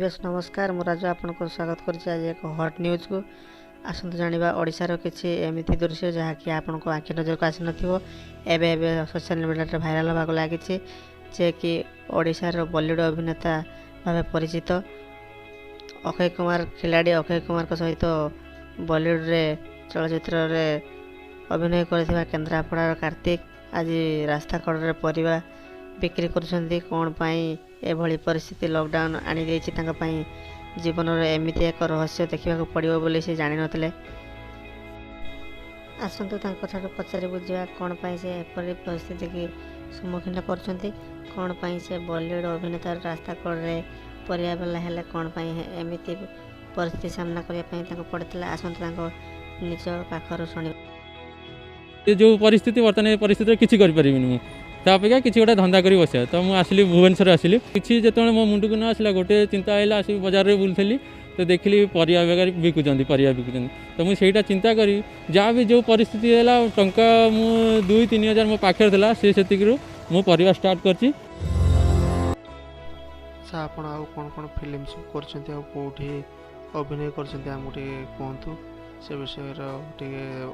Base नमस्कार मु राजू आपको स्वागत करुच्ची आज एक हट न्यूज को आसतु जाना ओडार किसी एमती दृश्य जहाँकि आपको आखि नजर को आसी नए सोशल मीडिया भाइराल होगा लगी जे कि ओडार बॉलीवुड अभिनेता भाव परिचित अक्षय कुमार खिलाड़ी अक्षय कुमार सहित बॉलीवुड रे चलचित्र रे अभिनय कर केन्द्रापड़ा कार्तिक आज रास्ता कड़े परिवा बिक्री करुँच कौन एभली परिस्थिति लॉकडाउन आनी जीवन एमती एक रहस्य देखा पड़ो बोली से जान नथिले। आसतु पचारि बुझा कौन से एपरी परिस्थिति की सम्मुखीन कौन से बॉलीवुड अभिनेता रास्ता कड़े परिया बेला हेले कौन एमती परिस्थिति सामना करने पड़ता। आसतु निज पाखर शुण जो परिस्थिति बर्तमान परिस्थिति किसी करें अपेक्षा किसी गोटे धंदा कर बस तो मुझे आसली भुवनेश्वर आसली किसी जो मो मुंड को न आसला गोटे चिंता आइला आस बजार में बुलूली तो देखिली परिया बेगार बिकुंट परिया बिकुंट तो मुझे चिंता करी जहाँ भी जो परिस्थिति है टंका मु 2-3 हजार मो पाखे था से मो परिवार स्टार्ट कर कौन कौन फिल्म कर अभिनय कर से विषय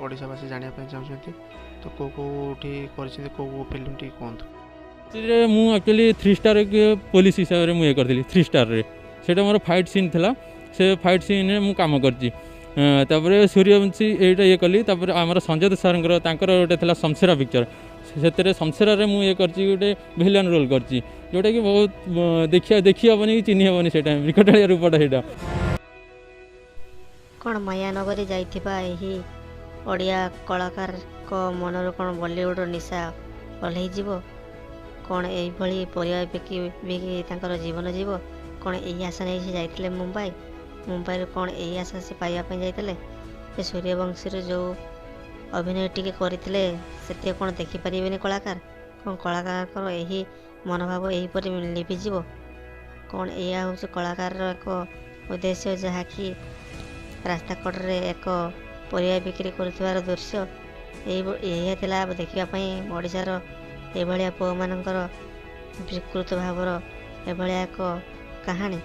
ओडावासी जानापी चाहते तो कौटी कौ फिल्म टी कहतु मुझे एक्चुअली 3 स्टार पुलिस हिसाब से मुझे करी 3 स्टार रे सेटा मोर फाइट सीन था से फाइट सीन रे मु काम कर सूर्यवंशी एटा ये कली आमर संजय दत्त सर गोटे था शमशेरा पिक्चर से शमशेरा रे मुझे गोटे विलेन रोल कर जोटा कि बहुत देखी हेनी चिन्ह हेनी से विकटाड़िया रूपटा सेटा कौन मायानगरी जाइथिबा एही ओडिया कलाकार को मनर कौन बॉलीवुड निशा ओल्लई जीव कौन यही परिवार बिकी जीवन जीव कौन यही आशा नहीं से जाइथिले मुंबई कौन यही आशा से पाइबा जाइथिले सूर्यवंशी जो अभिनय टिके करथिले से कौन देखिपारे कलाकार कौन कलाकार यही मनोभाव यहीपरि लिभिजीव कौन यह हूँ कलाकार एक उद्देश्य जहाँकि रास्ता कड़े एक परिया बिक्री कर दृश्य यही था देखापी ओडार यह पुआ मानकर विकृत भावर एभलिया एक कहानी।